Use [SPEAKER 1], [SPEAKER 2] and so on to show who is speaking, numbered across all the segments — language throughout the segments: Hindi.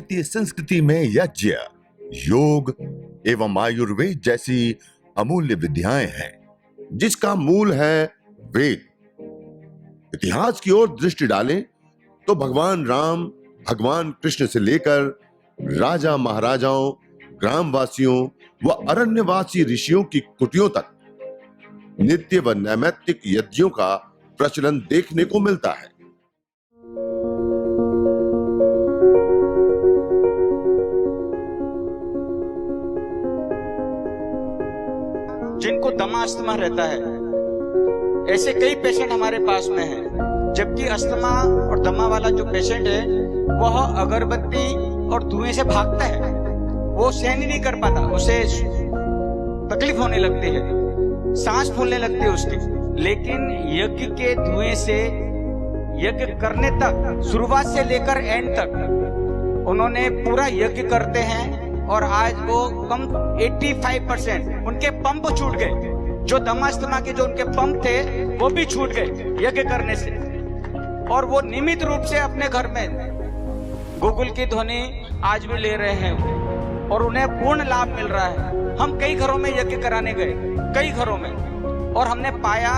[SPEAKER 1] भारतीय संस्कृति में यज्ञ, योग एवं आयुर्वेद जैसी अमूल्य विद्याएं हैं, जिसका मूल है वेद। इतिहास की ओर दृष्टि डालें तो भगवान राम, भगवान कृष्ण से लेकर राजा महाराजाओं, ग्रामवासियों व अरण्यवासी ऋषियों की कुटियों तक नित्य व नैमित्तिक यज्ञों का प्रचलन देखने को मिलता है।
[SPEAKER 2] जिनको दमा अस्थमा रहता है, ऐसे कई पेशेंट हमारे पास में हैं। जबकि अस्थमा और दमा वाला जो पेशेंट है वह अगरबत्ती और धुएं से भागता है, वो सहन ही नहीं कर पाता, उसे तकलीफ होने लगती है, सांस फूलने लगती है उसकी। लेकिन यज्ञ के धुएं से यज्ञ करने तक, शुरुआत से लेकर एंड तक उन्होंने पूरा यज्ञ करते हैं। और आज वो कम 85% उनके पंप छूट गए, जो दमास्थमा के जो उनके पंप थे वो भी छूट गए यज्ञ करने से। और वो नियमित रूप से अपने घर में गूगल की ध्वनि आज भी ले रहे हैं और उन्हें पूर्ण लाभ मिल रहा है। हम कई घरों में यज्ञ कराने गए, कई घरों में, और हमने पाया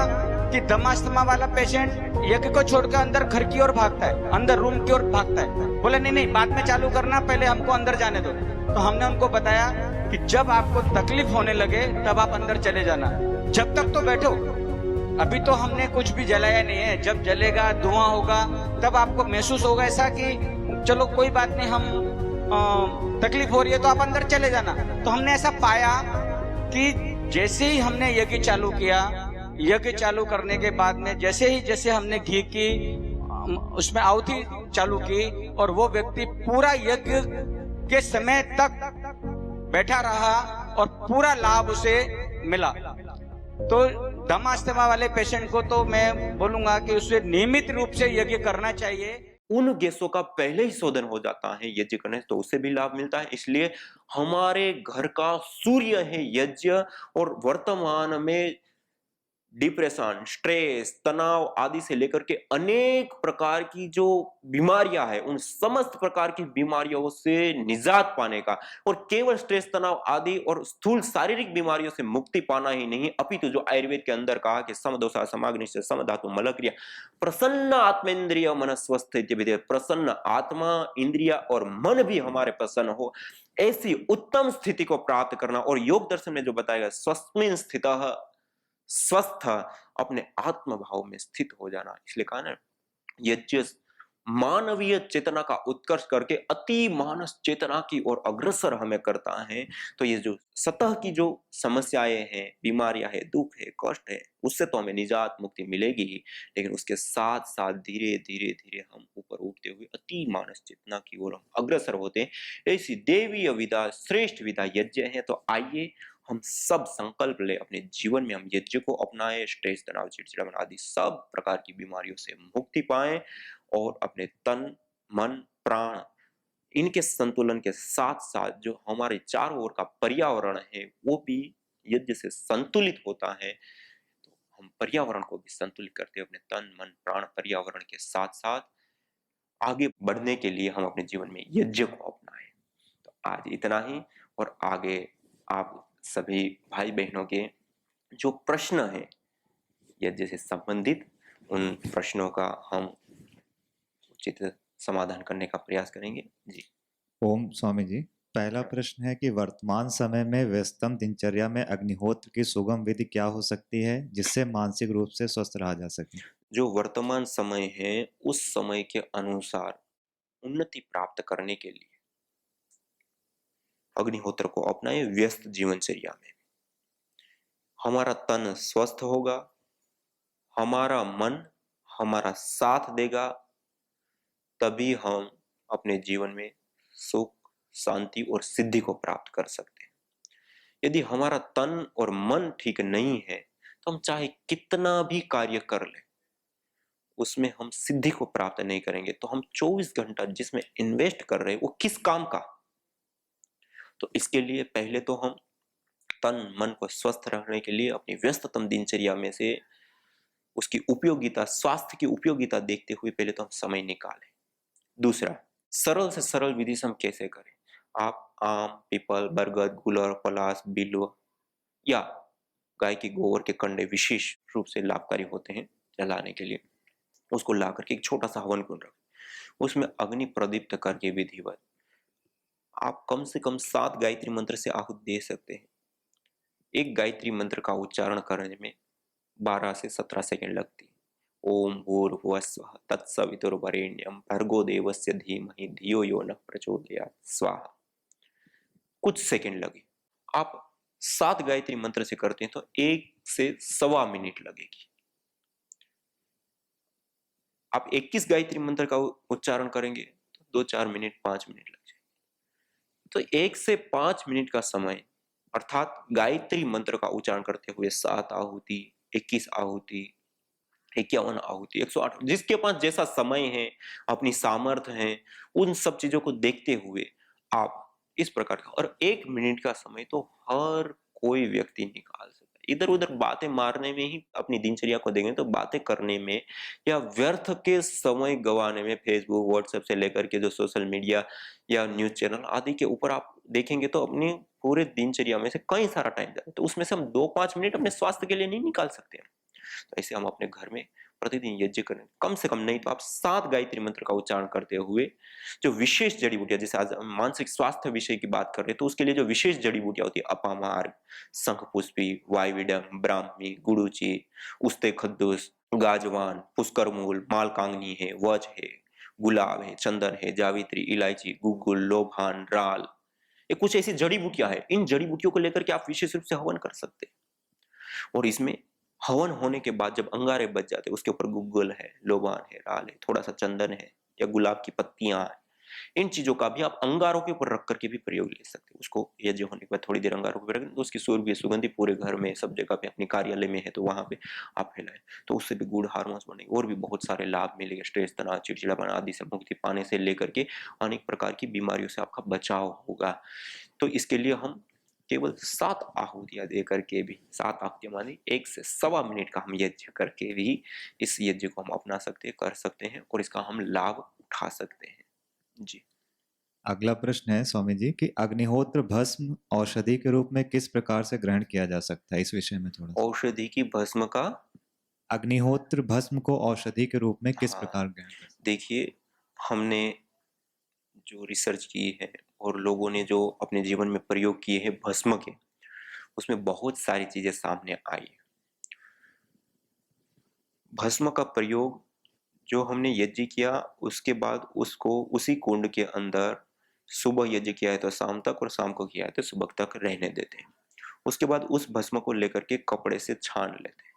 [SPEAKER 2] कि दमास्थमा वाला पेशेंट यज्ञ को छोड़कर अंदर घर की ओर भागता है, अंदर रूम की ओर भागता है। बोले नहीं, बाद में चालू करना, पहले हमको अंदर जाने दो। तो हमने उनको बताया कि जब आपको तकलीफ होने लगे तब आप अंदर चले जाना, जब तक तो बैठो। अभी तो हमने कुछ भी जलाया नहीं है, जब जलेगा, धुआं होगा, तब आपको महसूस होगा ऐसा कि चलो कोई बात नहीं, हम तकलीफ हो रही है तो आप अंदर चले जाना। तो हमने ऐसा पाया कि जैसे ही हमने यज्ञ चालू किया, यज्ञ चालू करने के बाद में जैसे हमने घी की उसमें आहुति चालू की, और वो व्यक्ति पूरा यज्ञ के समय तक बैठा रहा और पूरा लाभ उसे मिला। तो दमा अस्थमा वाले पेशेंट को तो मैं बोलूंगा कि उसे नियमित रूप से यज्ञ करना चाहिए।
[SPEAKER 3] उन गैसों का पहले ही शोधन हो जाता है यज्ञ करने से, तो उससे भी लाभ मिलता है। इसलिए हमारे घर का सूर्य है यज्ञ। और वर्तमान में डिप्रेशन, स्ट्रेस, तनाव आदि से लेकर के अनेक प्रकार की जो बीमारियां हैं, उन समस्त प्रकार की बीमारियों से निजात पाने का, और केवल स्ट्रेस, तनाव आदि और स्थूल शारीरिक बीमारियों से मुक्ति पाना ही नहीं, अपितु जो आयुर्वेद के अंदर कहा कि समदोषा समाग्निश्च समधातु मलक्रिया प्रसन्न आत्मेन्द्रिय मन स्वस्थ विधेय, प्रसन्न आत्मा, इंद्रिया और मन भी हमारे प्रसन्न हो, ऐसी उत्तम स्थिति को प्राप्त करना। और योग दर्शन में जो बताएगा, स्वस्मिन् स्थितः स्वस्थ, अपने आत्म भाव में स्थित हो जाना। इसलिए कहा ना, यज्ञ मानवीय चेतना का उत्कर्ष करके अति मानस चेतना की ओर अग्रसर हमें करता है। तो ये जो सतह की जो समस्याएं हैं, बीमारियां हैं, दुख है, कष्ट है, उससे तो हमें निजात मुक्ति मिलेगी ही, लेकिन उसके साथ साथ धीरे धीरे धीरे हम ऊपर उठते हुए अति मानस चेतना की ओर हम अग्रसर होते हैं। ऐसी देवीय विधा, श्रेष्ठ विधा यज्ञ है। तो आइए हम सब संकल्प ले, अपने जीवन में हम यज्ञ को अपनाएं, स्ट्रेस, तनाव, चिड़चिड़ापन आदि सब प्रकार की बीमारियों से मुक्ति पाएं, और अपने तन, मन, प्राण इनके संतुलन के साथ साथ जो हमारे चारों ओर का पर्यावरण है वो भी यज्ञ से संतुलित होता है। तो हम पर्यावरण को भी संतुलित करते हैं, अपने तन, मन, प्राण, पर्यावरण के साथ साथ आगे बढ़ने के लिए हम अपने जीवन में यज्ञ को अपनाएं। तो आज इतना ही, और आगे आप सभी भाई बहनों के जो प्रश्न हैं यज्ञ से संबंधित, उन प्रश्नों का हम उचित समाधान करने का प्रयास करेंगे। जी।
[SPEAKER 4] ओम स्वामी जी, पहला प्रश्न है कि वर्तमान समय में व्यस्तम दिनचर्या में अग्निहोत्र की सुगम विधि क्या हो सकती है जिससे मानसिक रूप से स्वस्थ रहा जा सके?
[SPEAKER 3] जो वर्तमान समय है उस समय के अनुसार उन्नति प्राप्त करने के लिए अग्निहोत्र को अपनाएं। व्यस्त जीवनचर्या में हमारा तन स्वस्थ होगा, हमारा मन हमारा साथ देगा, तभी हम अपने जीवन में सुख, शांति और सिद्धि को प्राप्त कर सकते हैं। यदि हमारा तन और मन ठीक नहीं है तो हम चाहे कितना भी कार्य कर लें, उसमें हम सिद्धि को प्राप्त नहीं करेंगे। तो हम 24 घंटा जिसमें इन्वेस्ट कर रहे हैं वो किस काम का? तो इसके लिए पहले तो हम तन मन को स्वस्थ रखने के लिए अपनी व्यस्ततम दिनचर्या में से उसकी उपयोगिता, स्वास्थ्य की उपयोगिता देखते हुए पहले तो हम समय निकालें। दूसरा, सरल से सरल विधि से हम कैसे करें? आप आम, पीपल, बरगद, गुलर, पलास, बिल्व या गाय की गोबर के कंडे विशेष रूप से लाभकारी होते हैं जलाने के लिए। उसको ला करके एक छोटा सा हवन कुंड रखें, उसमें अग्नि प्रदीप्त करके विधिवत आप कम से कम 7 गायत्री मंत्र से आहुति दे सकते हैं। एक गायत्री मंत्र का उच्चारण करने में 12 से 17 सेकंड लगती है। ओम भूर्भुवः स्वः तत्सवितुर्वरेण्यं भर्गो देवस्य धीमहि धियो यो नः प्रचोदयात् स्वाहा। कुछ सेकंड लगे। आप 7 गायत्री मंत्र से करते हैं तो 1 से सवा मिनट लगेगी। आप 21 गायत्री मंत्र का उच्चारण करेंगे तो 2-4 मिनट 5 मिनट लग जाएंगे। तो 1 से 5 मिनट का समय अर्थात गायत्री मंत्र का उच्चारण करते हुए 7 आहुति, 21 आहुति, 51 आहुति, 108, जिसके पास जैसा समय है, अपनी सामर्थ्य है, उन सब चीजों को देखते हुए आप इस प्रकार का, और 1 मिनट का समय तो हर कोई व्यक्ति निकाल सकता है। इधर उधर बातें मारने में ही अपनी दिनचर्या को देंगे तो बातें करने में या व्यर्थ के समय गंवाने में फेसबुक, व्हाट्सएप से लेकर के जो सोशल मीडिया या न्यूज चैनल आदि के ऊपर आप देखेंगे तो अपनी पूरे दिनचर्या में से कई सारा टाइम जाता है। तो उसमें से हम 2-5 मिनट अपने स्वास्थ्य के लिए नहीं निकाल सकते हैं। तो ऐसे हम अपने घर में प्रतिदिन यज्ञ करें, कम से कम नहीं तो आप 7 गायत्री मंत्र का उच्चारण करते हुए जो विशेष जड़ी बूटियां, जैसे आज हम मानसिक स्वास्थ्य विषय की बात कर रहे हैं तो उसके लिए जो विशेष जड़ी बूटियां होती है, अपामार्ग, शंखपुष्पी, वायुविडम, ब्राह्मी, गुड़ूची, उस्ते खद्दूस, गाजवान, पुष्करमूल, मालकांगनी है, वज है, गुलाब है, चंदन है, जावित्री, इलायची, गुग्गुल, लोभान, राल, ये कुछ ऐसी जड़ी बूटियां हैं। इन जड़ी बूटियों को लेकर के आप विशेष रूप से हवन कर सकते हैं। और इसमें हवन होने के बाद जब अंगारे बच जाते हैं, उसके ऊपर गुग्गल है, लोबान है, राल है, थोड़ा सा चंदन है या गुलाब की पत्तियां हैं, इन चीजों का भी आप अंगारों के ऊपर रख करके भी प्रयोग ले सकते हैं। उसको यज्ञ होने के बाद थोड़ी देर अंगारों पर रखें तो उसकी सुगंधी पूरे घर में, सब जगह पे, अपने कार्यालय में है तो वहां पे आप फैलाएं, तो उससे भी गुड हार्मोन्स बनेंगे और भी बहुत सारे लाभ मिलेंगे। स्ट्रेस, तनाव, चिड़चिड़ापन आदि से मुक्ति पाने से लेकर के अनेक प्रकार की बीमारियों से आपका बचाव होगा। तो इसके लिए हम केवल 7 आहुतियां दे करके भी, 7 आहुतियां मानी 1 से सवा मिनट का हम यज्ञ करके भी इस यज्ञ को हम अपना सकते हैं, कर सकते हैं और इसका हम लाभ उठा सकते हैं। जी।
[SPEAKER 4] अगला प्रश्न है स्वामी जी कि अग्निहोत्र भस्म औषधि के रूप में किस प्रकार से ग्रहण किया जा सकता है, इस विषय में थोड़ा सा।
[SPEAKER 3] औषधि की भस्म का,
[SPEAKER 4] अग्निहोत्र भस्म को औषधि के रूप में किस
[SPEAKER 3] हाँ,
[SPEAKER 4] प्रकार ग्रहण कर सकते
[SPEAKER 3] देखिए, हमने जो रिसर्च की है और लोगों ने जो अपने जीवन में प्रयोग किए हैं भस्म के, उसमें बहुत सारी चीजें सामने आई। भस्म का प्रयोग जो हमने यज्ञ किया उसके बाद उसको उसी कुंड के अंदर सुबह यज्ञ किया है तो शाम तक और शाम को किया है तो सुबह तक रहने देते हैं। उसके बाद उस भस्म को लेकर के कपड़े से छान लेते हैं।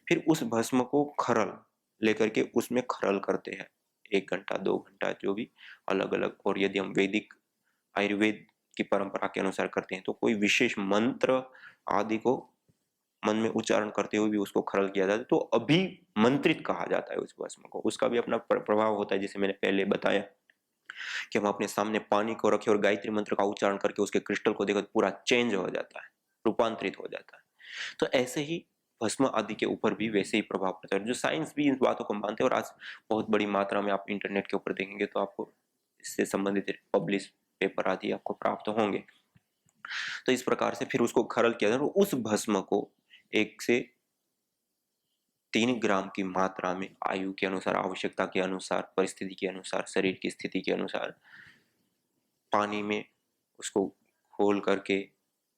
[SPEAKER 3] फिर उस भस्म को खरल लेकर के उसमें खरल करते हैं 1 घंटा 2 घंटा जो भी अलग अलग। और यदि हम वैदिक आयुर्वेद की परंपरा के अनुसार करते हैं तो कोई विशेष मंत्र आदि को मन में उच्चारण करते हुए भी उसको खरल किया जाता है तो अभिमंत्रित कहा जाता है उस भस्म को। उसका भी अपना प्रभाव होता है, जैसे मैंने पहले बताया कि हम अपने सामने पानी को रखें और गायत्री मंत्र का उच्चारण करके उसके क्रिस्टल को देखो पूरा चेंज हो जाता है, रूपांतरित हो जाता है। तो ऐसे ही भस्म आदि के ऊपर भी वैसे ही प्रभाव पड़ता है। जो साइंस भी इन बातों को मानते हैं और आज बहुत बड़ी मात्रा में आप इंटरनेट के ऊपर देखेंगे तो आपको इससे संबंधित पब्लिश पेपर आदि आपको प्राप्त होंगे। तो इस प्रकार से फिर उसको खरल किया जाता है और उस भस्म को 1 से 3 ग्राम की मात्रा में आयु के अनुसार, आवश्यकता के अनुसार, परिस्थिति के अनुसार, शरीर की स्थिति के अनुसार पानी में उसको घोल करके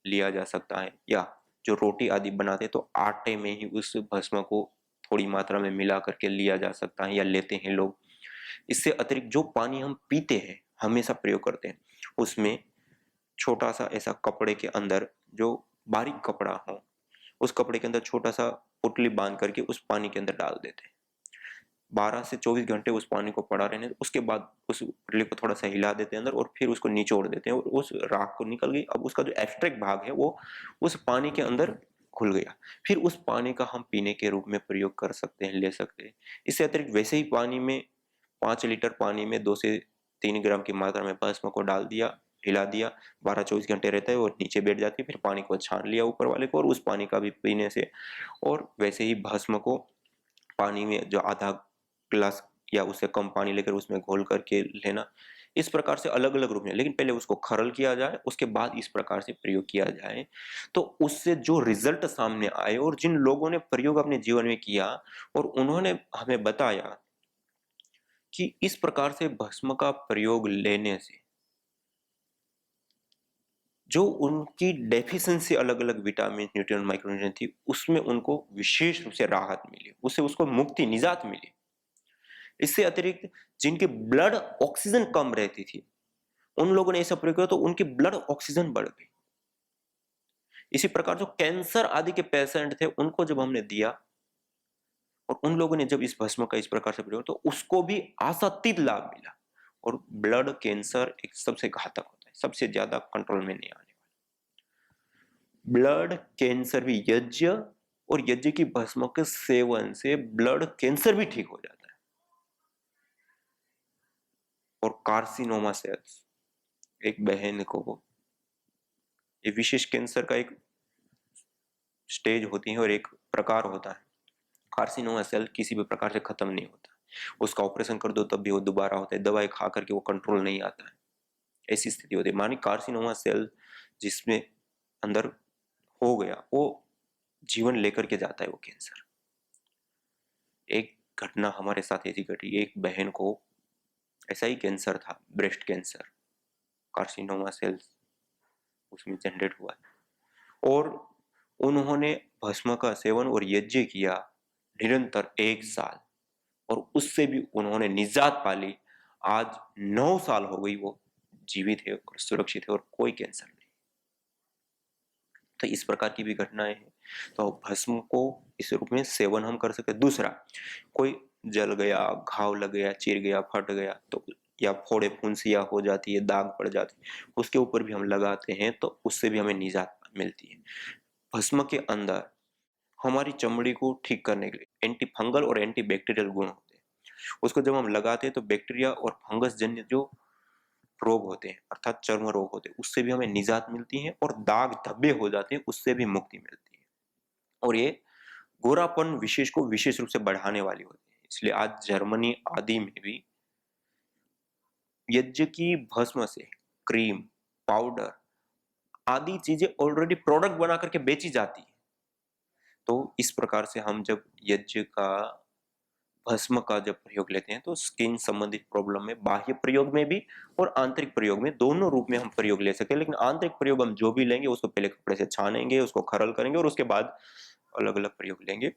[SPEAKER 3] लिया जा सकता है। या जो रोटी आदि बनाते हैं तो आटे में ही उस भस्म को थोड़ी मात्रा में मिला करके लिया जा सकता है या लेते हैं लोग। इससे अतिरिक्त जो पानी हम पीते हैं, हमेशा प्रयोग करते हैं, उसमें छोटा सा ऐसा कपड़े के अंदर, जो बारीक कपड़ा हो, उस कपड़े के अंदर छोटा सा पुतली बांध करके उस पानी के अंदर डाल देते हैं। 12 से 24 घंटे उस पानी को पड़ा रहने, उसके बाद उस पुतली को थोड़ा सा हिला देते हैं अंदर और फिर उसको निचोड़ देते हैं और उस राख को निकल गई। अब उसका जो एक्सट्रैक्ट भाग है वो उस पानी के अंदर घुल गया। फिर उस पानी का हम पीने के रूप में प्रयोग कर सकते हैं, ले सकते हैं। इससे अतिरिक्त वैसे ही पानी में 5 लीटर पानी में 2 से 3 ग्राम की मात्रा में भस्म को डाल दिया, हिला दिया, 12-24 घंटे रहता है और नीचे बैठ जाती है। फिर पानी को छान लिया ऊपर वाले को और उस पानी का भी पीने से, और वैसे ही भस्म को पानी में जो आधा ग्लास या उससे कम पानी लेकर उसमें घोल करके लेना, इस प्रकार से अलग अलग रूप में, लेकिन पहले उसको खरल किया जाए, उसके बाद इस प्रकार से प्रयोग किया जाए, तो उससे जो रिजल्ट सामने आए और जिन लोगों ने प्रयोग अपने जीवन में किया और उन्होंने हमें बताया कि इस प्रकार से भस्म का प्रयोग लेने से जो उनकी डेफिशिएंसी अलग अलग विटामिन, न्यूट्रिएंट, माइक्रोन्यूट्रिएंट थी, उसमें उनको विशेष रूप से राहत मिली, उससे उसको मुक्ति, निजात मिली। इससे अतिरिक्त जिनके ब्लड ऑक्सीजन कम रहती थी, उन लोगों ने ऐसा प्रयोग किया तो उनकी ब्लड ऑक्सीजन बढ़ गई। इसी प्रकार जो कैंसर आदि के पेशेंट थे, उनको जब हमने दिया और उन लोगों ने जब इस भस्म का इस प्रकार से प्रयोग, तो उसको भी आशातीत लाभ मिला। और ब्लड कैंसर एक सबसे घातक होता है, सबसे ज्यादा कंट्रोल में नहीं आने वाला। ब्लड कैंसर भी यज्ञ और यज्ञ की भस्म के सेवन से ब्लड कैंसर भी ठीक हो जाता है। और कार्सिनोमा सेल्स, एक बहन को, ये विशेष कैंसर का एक स्टेज होती है और एक प्रकार होता है। कार्सिनोमा सेल किसी भी प्रकार से खत्म नहीं होता, उसका ऑपरेशन कर दो तब भी वो दोबारा होता है, दवाई खा करके वो कंट्रोल नहीं आता है, ऐसी स्थिति होती है। मानी कार्सिनोमा सेल जिसमें अंदर हो गया, वो जीवन लेकर के जाता है वो कैंसर। एक घटना हमारे साथ ऐसी घटी, एक बहन को ऐसा ही कैंसर था, ब्रेस्ट कैंसर, कार्सिनोमा सेल्स उसमें जनरेट हुआ और उन्होंने भस्म का सेवन और यज्ञ किया निरंतर 1 साल और उससे भी उन्होंने निजात पाली। आज 9 साल हो गई वो जीवित है और सुरक्षित है और कोई कैंसर नहीं। तो इस प्रकार की भी घटनाएं हैं। तो भस्म को इस रूप में सेवन हम कर सकते हैं। दूसरा, कोई जल गया, घाव लग गया, चिर गया, फट गया, तो या फोड़े फुंसियां हो जाती है, दाग पड़ जाती है, उसके ऊपर भी हम लगाते हैं तो उससे भी हमें निजात मिलती है। भस्म के अंदर हमारी चमड़ी को ठीक करने के लिए एंटी फंगल और एंटी बैक्टीरियल गुण होते हैं। उसको जब हम लगाते हैं तो बैक्टीरिया और फंगस जन्य जो रोग होते हैं, अर्थात चर्म रोग होते हैं, उससे भी हमें निजात मिलती है और दाग धब्बे हो जाते हैं, उससे भी मुक्ति मिलती है। और ये गोरापन विशेष को विशेष रूप से बढ़ाने वाली होती है। इसलिए आज जर्मनी आदि में भी यज्ञ की भस्म से क्रीम, पाउडर आदि चीजें ऑलरेडी प्रोडक्ट बना करके बेची जाती है। तो इस प्रकार से हम जब यज्ञ का भस्म का जब प्रयोग लेते हैं तो स्किन संबंधित प्रॉब्लम में बाह्य प्रयोग में भी और आंतरिक प्रयोग में, दोनों रूप में हम प्रयोग ले सकते हैं। लेकिन आंतरिक प्रयोग हम जो भी लेंगे उसको पहले कपड़े से छानेंगे, उसको खरल करेंगे और उसके बाद अलग अलग प्रयोग लेंगे।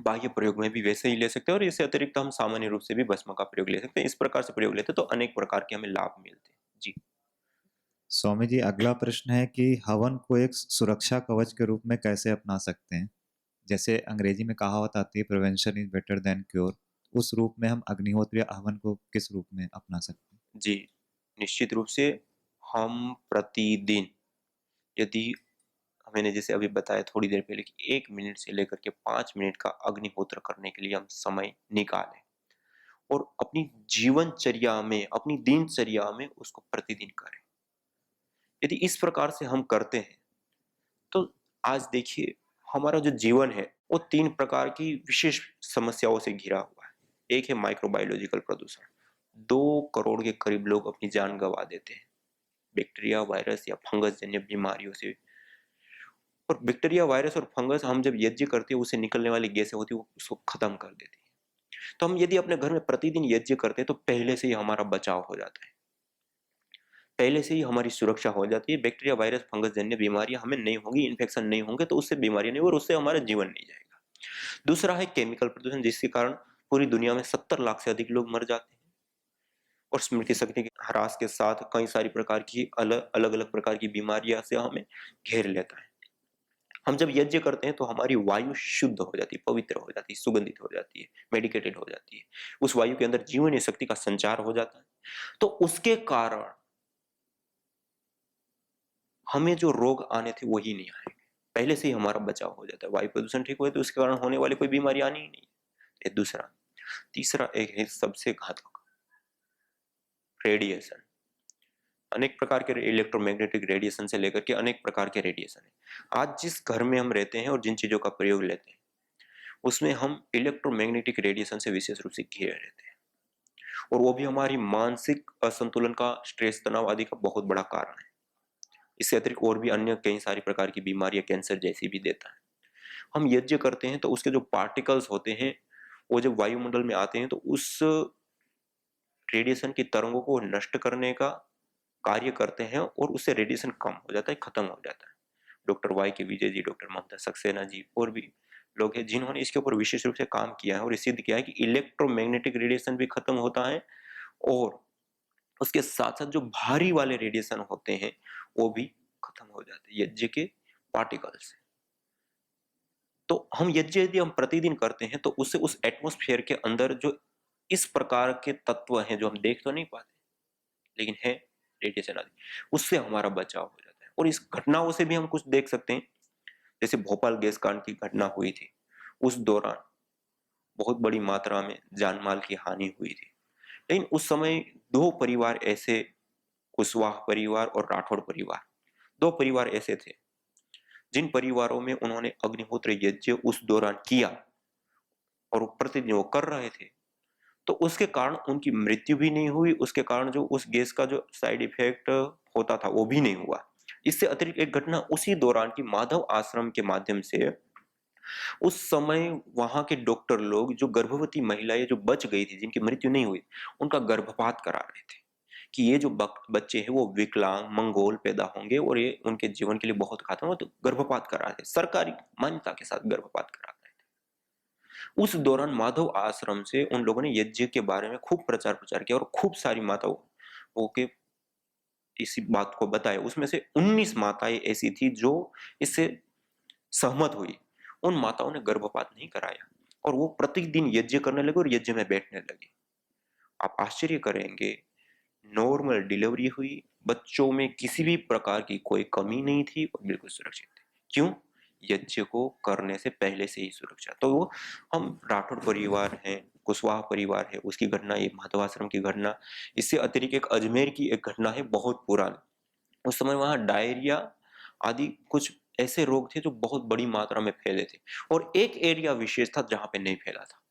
[SPEAKER 3] बाह्य प्रयोग में भी वैसे ही ले सकते हैं और इससे अतिरिक्त हम सामान्य रूप से भी भस्म का प्रयोग ले सकते हैं। इस प्रकार से प्रयोग लेते हैं तो अनेक प्रकार के हमें लाभ मिलते हैं। जी
[SPEAKER 4] स्वामी जी, अगला प्रश्न है कि हवन को एक सुरक्षा कवच के रूप में कैसे अपना सकते हैं? जैसे अंग्रेजी में कहावत आती है, prevention is better than cure. उस रूप में हम अग्निहोत्र या हवन को किस रूप में अपना सकते हैं?
[SPEAKER 3] जी, निश्चित रूप से हम प्रतिदिन, यदि मैंने जैसे अभी बताया थोड़ी देर पहले कि 1 मिनट से लेकर के 5 मिनट का अग्निहोत्र करने के लिए हम समय निकालें और अपनी जीवनचर्या में, अपनी दिनचर्या में उसको प्रतिदिन करें। यदि इस प्रकार से हम करते हैं तो आज देखिए हमारा जो जीवन है वो 3 प्रकार की विशेष समस्याओं से घिरा हुआ है। एक है माइक्रोबायोलॉजिकल प्रदूषण। 2 करोड़ के करीब लोग अपनी जान गंवा देते हैं बैक्टीरिया, वायरस या फंगस जन्य बीमारियों से। और बैक्टीरिया, वायरस और फंगस हम जब यज्ञ करते हैं उससे निकलने वाली गैसें होती है वो उसको खत्म कर देती है। तो हम यदि अपने घर में प्रतिदिन यज्ञ करते हैं तो पहले से ही हमारा बचाव हो जाता है, पहले से ही हमारी सुरक्षा हो जाती है। बैक्टीरिया, वायरस, फंगस जन्य बीमारियां हमें नहीं होंगी, इन्फेक्शन नहीं होंगे, तो उससे बीमारियां नहीं और उससे हमारा जीवन नहीं जाएगा। दूसरा है केमिकल प्रदूषण, जिसके कारण पूरी दुनिया में 70 लाख से अधिक लोग मर जाते हैं और स्मृति शक्ति के ह्रास के साथ कई सारी प्रकार की अलग अलग प्रकार की बीमारियां से हमें घेर लेता है। हम जब यज्ञ करते हैं तो हमारी वायु शुद्ध हो जाती है, पवित्र हो जाती है, सुगंधित हो जाती है, मेडिकेटेड हो जाती है, उस वायु के अंदर जीवन शक्ति का संचार हो जाता है। तो उसके कारण हमें जो रोग आने थे वही नहीं आएंगे, पहले से ही हमारा बचाव हो जाता है। वायु प्रदूषण ठीक हुए तो उसके कारण होने वाली कोई बीमारी आनी ही नहीं। ये दूसरा। तीसरा एक है सबसे घातक, रेडिएशन। अनेक प्रकार के इलेक्ट्रोमैग्नेटिक रेडिएशन से लेकर के अनेक प्रकार के रेडिएशन है। आज जिस घर में हम रहते हैं और जिन चीजों का प्रयोग लेते हैं उसमें हम इलेक्ट्रोमैग्नेटिक रेडिएशन से विशेष रूप से घिरे रहते हैं। और वो भी हमारी मानसिक असंतुलन का, स्ट्रेस, तनाव आदि का बहुत बड़ा कारण है। इससे अतिरिक्त और भी अन्य कई सारी प्रकार की बीमारियां, कैंसर जैसी भी देता है। हम यज्ञ करते हैं तो उसके जो पार्टिकल्स होते हैं वो जब वायुमंडल में आते हैं तो उस रेडिएशन की तरंगों को नष्ट करने का कार्य करते हैं और उससे रेडिएशन कम हो जाता है, खत्म हो जाता है। डॉक्टर वाई के विजय जी, डॉक्टर ममता सक्सेना जी और भी लोग हैं जिन्होंने इसके ऊपर विशेष रूप से काम किया है और ये सिद्ध किया है कि इलेक्ट्रोमैग्नेटिक रेडिएशन भी खत्म होता है और उसके साथ साथ जो भारी वाले रेडिएशन होते हैं वो भी खत्म हो जाते हैं यज्ञ के पार्टिकल से। तो हम यज्ञ यदि हम प्रतिदिन करते हैं तो उससे उस एटमॉस्फेयर के अंदर जो इस प्रकार के तत्व हैं जो हम देख तो नहीं पाते लेकिन है रेडिएशन आदि, उससे हमारा बचाव हो जाता है। और इस घटनाओं से भी हम कुछ देख सकते हैं। जैसे भोपाल गैस कांड की घटना हुई थी, उस दौरान बहुत बड़ी मात्रा में जान माल की हानि हुई थी, लेकिन उस समय दो परिवार ऐसे, कुशवाहा परिवार और राठौड़ परिवार, दो परिवार ऐसे थे जिन परिवारों में उन्होंने अग्निहोत्र यज्ञ उस दौरान किया और वो प्रतिदिन वो कर रहे थे, तो उसके कारण उनकी मृत्यु भी नहीं हुई, उसके कारण जो उस गैस का जो साइड इफेक्ट होता था वो भी नहीं हुआ। इससे अतिरिक्त एक घटना उसी दौरान की माधव आश्रम के माध्यम से उस समय वहां के डॉक्टर लोग जो गर्भवती महिलाएं जो बच गई थी, जिनकी मृत्यु नहीं हुई, उनका गर्भपात करा रहे थे कि ये जो बच्चे हैं वो विकलांग मंगोल पैदा होंगे और ये उनके जीवन के लिए बहुत घातक हो, तो गर्भपात करा रहे थे, सरकारी मान्यता के साथ गर्भपात करा रहे थे। उस दौरान माधव आश्रम से उन लोगों ने यज्ञ के बारे में खूब प्रचार प्रचार किया और खूब सारी माताओं के इसी बात को बताया। उसमें से 19 माताएं ऐसी थी जो इससे सहमत हुई। उन माताओं ने गर्भपात नहीं कराया और वो प्रतिदिन यज्ञ करने लगे और यज्ञ में बैठने लगे। आप आश्चर्य करेंगे, नॉर्मल डिलीवरी हुई, बच्चों में किसी भी प्रकार की कोई कमी नहीं थी और बिल्कुल सुरक्षित थे। क्यों? यज्ञ को करने से पहले से ही सुरक्षा। तो वो हम राठौड़ परिवार है, कुशवाहा परिवार है, उसकी घटना, ये माधवाश्रम की घटना, इससे अतिरिक्त एक अजमेर की एक घटना है बहुत पुरानी। उस समय वहां डायरिया आदि कुछ ऐसे रोग थे जो बहुत बड़ी मात्रा में फैले थे और एक एरिया विशेष था जहां पे नहीं फैला था।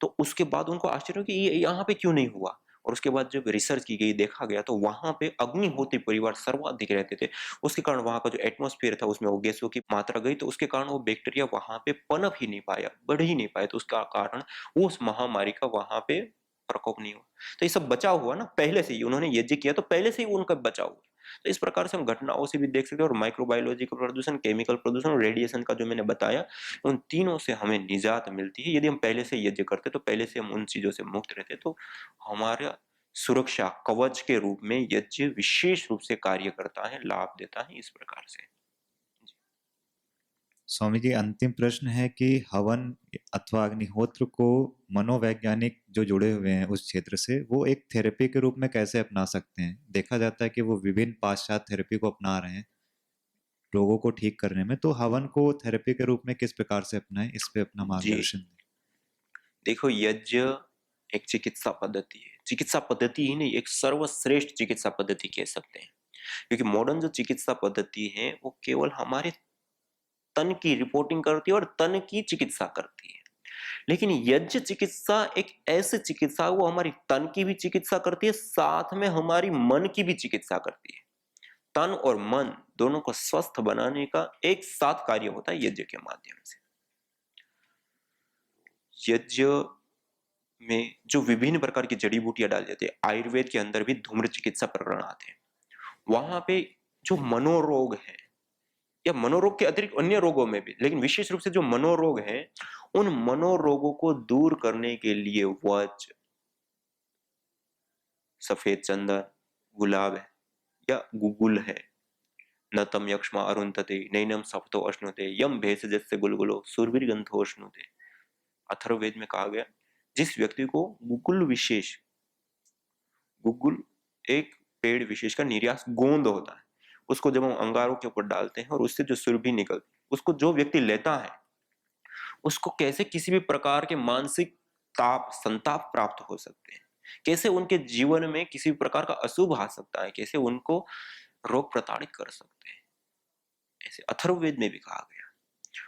[SPEAKER 3] तो उसके बाद उनको आश्चर्य हुआ कि ये यहाँ पे क्यों नहीं हुआ, और उसके बाद जब रिसर्च की गई, देखा गया तो वहां पे अग्निहोत्री परिवार सर्वाधिक रहते थे। उसके कारण वहां का जो एटमॉस्फेयर था उसमें वो गैसों की मात्रा गई, तो उसके कारण वो बैक्टीरिया वहां पे पनप ही नहीं पाया, बढ़ ही नहीं पाया, तो उसका कारण उस महामारी का वहां पे प्रकोप नहीं हुआ। तो ये सब बचाव हुआ ना, पहले से ही उन्होंने यज्ञ किया तो पहले से ही उनका बचाव हुआ। तो इस प्रकार से हम घटनाओं से भी देख सकते हैं। और माइक्रोबायोलॉजिकल प्रदूषण, केमिकल प्रदूषण और रेडिएशन का जो मैंने बताया, उन तीनों से हमें निजात मिलती है। यदि हम पहले से यज्ञ करते तो पहले से हम उन चीजों से मुक्त रहते, तो हमारा सुरक्षा कवच के रूप में यज्ञ विशेष रूप से कार्य करता है, लाभ देता है। इस प्रकार से
[SPEAKER 4] स्वामी जी, अंतिम प्रश्न है कि हवन अथवा अग्निहोत्र को मनोवैज्ञानिक जो जुड़े हुए हैं उस क्षेत्र से, वो एक थेरेपी के रूप में कैसे अपना सकते हैं? देखा जाता है कि वो विभिन्न पाश्चात्य थेरेपी को अपना रहे हैं रोगों को ठीक करने में, तो हवन को थेरेपी के रूप में किस प्रकार से अपनाएं, इस पे अपना मार्गदर्शन दें।
[SPEAKER 3] देखो, यज्ञ एक चिकित्सा पद्धति है, चिकित्सा पद्धति ही नहीं, एक सर्वश्रेष्ठ चिकित्सा पद्धति कह सकते हैं। क्योंकि मॉडर्न जो चिकित्सा पद्धति है वो केवल हमारे तन की रिपोर्टिंग करती है और तन की चिकित्सा करती है, लेकिन यज्ञ चिकित्सा एक ऐसी चिकित्सा, वो हमारी तन की भी चिकित्सा करती है, साथ में हमारी मन की भी चिकित्सा करती है। तन और मन दोनों को स्वस्थ बनाने का एक साथ कार्य होता है यज्ञ के माध्यम से। यज्ञ में जो विभिन्न प्रकार की जड़ी बूटियां डाली जाती है, आयुर्वेद के अंदर भी धूम्र चिकित्सा प्रकरण आते हैं। वहां पे जो मनोरोग है या मनोरोग के अतिरिक्त अन्य रोगों में भी, लेकिन विशेष रूप से जो मनोरोग हैं, उन मनोरोगों को दूर करने के लिए वज्र, सफेद चंदन, गुलाब है या गुगुल है, नतम यक्ष्मा अरुंधते नैनम सप्तो अश्नुते यम भेषजस्य गुलगुलो सुरभिर्गंधो अश्नुते। अथर्ववेद में कहा गया, जिस व्यक्ति को गुगुल विशेष, गुगुल एक पेड़ विशेष का निर्यास गोंद होता है, उसको जब हम अंगारों के ऊपर डालते हैं और उससे जो सुरभि निकलती, उसको जो व्यक्ति लेता है उसको कैसे किसी भी प्रकार के मानसिक ताप संताप प्राप्त हो सकते हैं, कैसे उनके जीवन में किसी भी प्रकार का अशुभ आ सकता है, कैसे उनको रोग प्रताड़ित कर सकते हैं, ऐसे अथर्ववेद में भी कहा गया।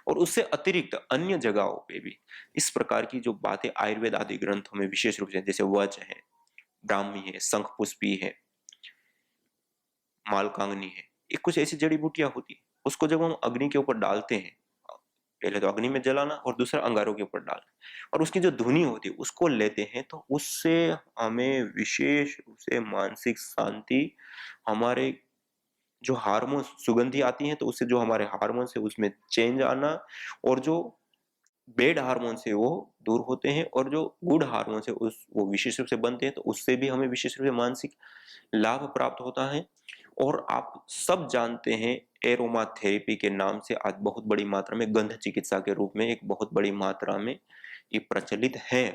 [SPEAKER 3] और उससे अतिरिक्त अन्य जगहों पे भी इस प्रकार की जो बातें आयुर्वेद आदि ग्रंथों में विशेष रूप से, जैसे वज्र है, ब्राह्मी है, शंखपुष्पी है, मालकांगनी है, ये कुछ ऐसी जड़ी बूटियां होती है। उसको जब हम अग्नि के ऊपर डालते हैं, पहले तो अग्नि में जलाना और दूसरा अंगारों के ऊपर डालना, और उसकी जो धुनी होती है उसको लेते हैं, तो उससे हमें विशेष रूप से मानसिक शांति, हमारे जो हार्मोन सुगंधी आती हैं तो उससे जो हमारे हार्मोन्स है उसमें चेंज आना, और जो बैड हार्मोन से वो दूर होते हैं, और जो गुड हार्मोन से उस वो विशेष रूप से बनते हैं, तो उससे भी हमें विशेष रूप से मानसिक लाभ प्राप्त होता है। और आप सब जानते हैं एरोमा थेरेपी के नाम से आज बहुत बड़ी मात्रा में गंध चिकित्सा के रूप में एक बहुत बड़ी मात्रा में ये प्रचलित है।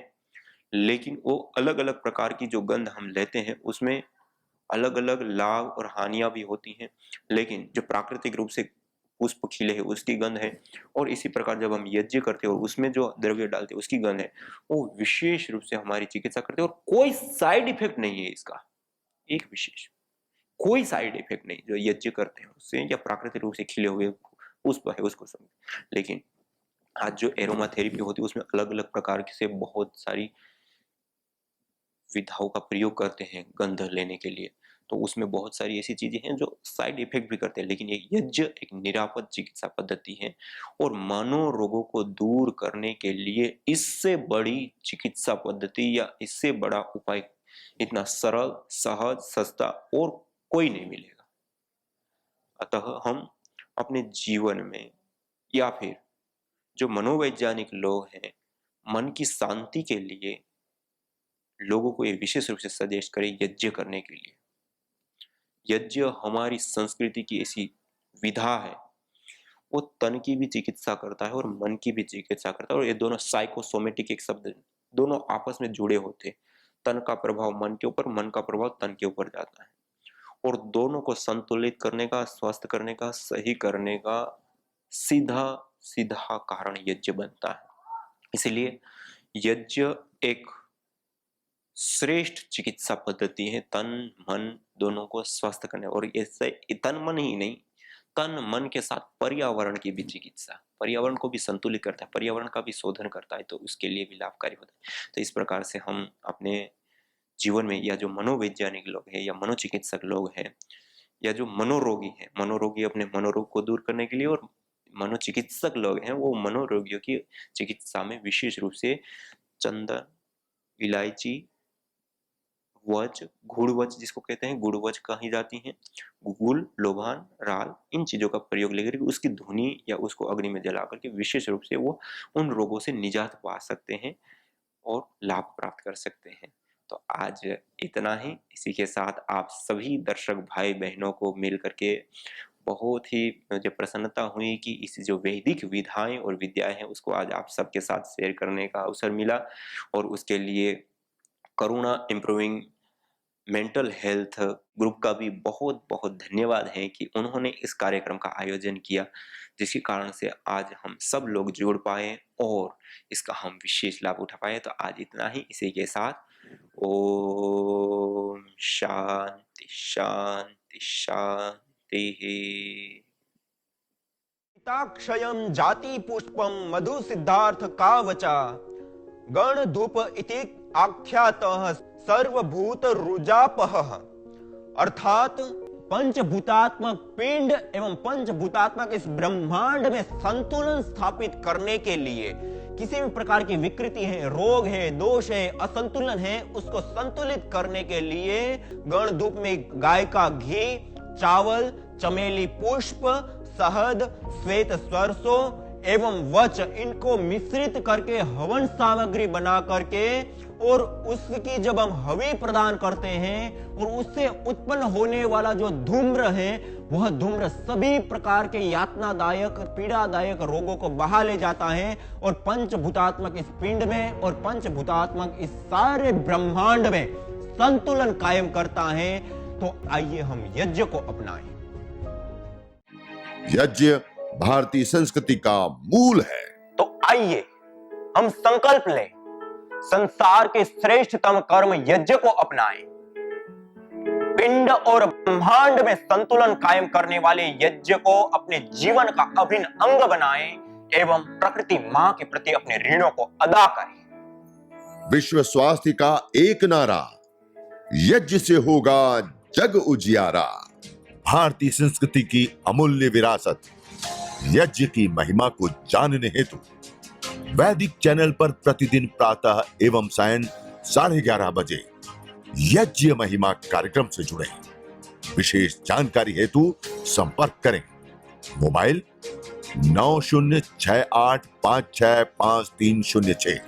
[SPEAKER 3] लेकिन वो अलग अलग प्रकार की जो गंध हम लेते हैं उसमें अलग अलग लाभ और हानियां भी होती हैं, लेकिन जो प्राकृतिक रूप से पुष्प खिले हैं उसकी गंध है, और इसी प्रकार जब हम यज्ञ करते हैं और उसमें जो द्रव्य डालते हैं उसकी गंध है, वो विशेष रूप से हमारी चिकित्सा करते हैं। और कोई साइड इफेक्ट नहीं है इसका, एक विशेष कोई साइड इफेक्ट नहीं जो यज्ञ करते हैं उससे, या प्राकृतिक रूप से खिले हुए पुष्प है उसको समझ। लेकिन आज जो एरोमा थेरेपी होती है उसमें अलग अलग प्रकार से बहुत सारी विधाओं का प्रयोग करते हैं गंध लेने के लिए, तो उसमें बहुत सारी ऐसी चीजें हैं जो साइड इफेक्ट भी करते हैं। लेकिन ये यज्ञ एक निरापद चिकित्सा पद्धति है, और मनोरोगों को दूर करने के लिए इससे बड़ी चिकित्सा पद्धति या इससे बड़ा उपाय इतना सरल, सहज, सस्ता और कोई नहीं मिलेगा। अतः हम अपने जीवन में, या फिर जो मनोवैज्ञानिक लोग हैं, मन की शांति के लिए लोगों को ये विशेष रूप से सजेस्ट करें यज्ञ करने के लिए। यज्ञ हमारी संस्कृति की ऐसी विधा है, वो तन की भी चिकित्सा करता है और मन की भी चिकित्सा करता है, और ये दोनों साइकोसोमेटिक एक शब्द, दोनों आपस में जुड़े होते हैं। तन का प्रभाव मन के ऊपर, मन का प्रभाव तन के ऊपर जाता है, और दोनों को संतुलित करने का, स्वस्थ करने का, सही करने का सीधा सीधा कारण यज्ञ बनता है। इसलिए यज्ञ एक श्रेष्ठ चिकित्सा पद्धति है तन मन दोनों को स्वस्थ करने, और इससे तन मन ही नहीं, तन मन के साथ पर्यावरण की भी चिकित्सा, पर्यावरण को भी संतुलित करता है, पर्यावरण का भी शोधन करता है, तो उसके लिए भी लाभकारी होता है। तो इस प्रकार से हम अपने जीवन में, या जो मनोवैज्ञानिक लोग हैं या मनोचिकित्सक लोग हैं, या जो मनोरोगी हैं, मनोरोगी अपने मनोरोग को दूर करने के लिए, और मनोचिकित्सक लोग हैं वो मनोरोगियों की चिकित्सा में विशेष रूप से चंदन, इलायची, वच, गुड़वच जिसको कहते हैं, गुड़वच कही जाती है, गुल, लोभान, राल, इन चीजों का प्रयोग लेकर उसकी धुनी या उसको अग्नि में जला करके विशेष रूप से वो उन रोगों से निजात पा सकते हैं और लाभ प्राप्त कर सकते हैं। तो आज इतना ही। इसी के साथ आप सभी दर्शक भाई बहनों को मिल करके बहुत ही मुझे प्रसन्नता हुई कि इस जो वैदिक विधाएं और विद्याएं हैं उसको आज आप सबके साथ शेयर करने का अवसर मिला, और उसके लिए करुणा इम्प्रूविंग मेंटल हेल्थ ग्रुप का भी बहुत बहुत धन्यवाद है कि उन्होंने इस कार्यक्रम का आयोजन किया, जिसके कारण से आज हम सब लोग जुड़ पाए और इसका हम विशेष लाभ उठा पाए। तो आज इतना ही। इसी के साथ ओम शांति शांति शांति।
[SPEAKER 5] क्षयं जाति पुष्पम मधु सिद्धार्थ कावचा गण धूप इति आख्यातः सर्वभूत रुजापह, अर्थात पंचभूतात्मक पिंड एवं पंचभूतात्मक इस ब्रह्मांड में संतुलन स्थापित करने के लिए किसी भी प्रकार की विकृति है, रोग है, दोष है, असंतुलन है, उसको संतुलित करने के लिए गण धूप में गाय का घी, चावल, चमेली पुष्प, शहद, श्वेत सरसों एवं वच, इनको मिश्रित करके हवन सामग्री बना करके, और उसकी जब हम हवि प्रदान करते हैं और उससे उत्पन्न होने वाला जो धूम्र है, वह धूम्र सभी प्रकार के यातनादायक, पीड़ादायक रोगों को बहा ले जाता है, और पंचभूतात्मक इस पिंड में और पंचभूतात्मक इस सारे ब्रह्मांड में संतुलन कायम करता है। तो आइए हम यज्ञ को अपनाएं।
[SPEAKER 1] यज्ञ भारतीय संस्कृति का मूल है।
[SPEAKER 5] तो आइए हम संकल्प लें, संसार के श्रेष्ठतम कर्म यज्ञ को अपनाएं। पिंड और ब्रह्मांड में संतुलन कायम करने वाले यज्ञ को अपने जीवन का अभिन्न अंग बनाएं एवं प्रकृति मां के प्रति अपने ऋणों को अदा करें।
[SPEAKER 1] विश्व स्वास्थ्य का एक नारा, यज्ञ से होगा जग उजियारा। भारतीय संस्कृति की अमूल्य विरासत यज्ञ की महिमा को जानने हेतु वैदिक चैनल पर प्रतिदिन प्रातः एवं सायं 11:30 बजे यज्ञ महिमा कार्यक्रम से जुड़े। विशेष जानकारी हेतु संपर्क करें। मोबाइल 9068565306।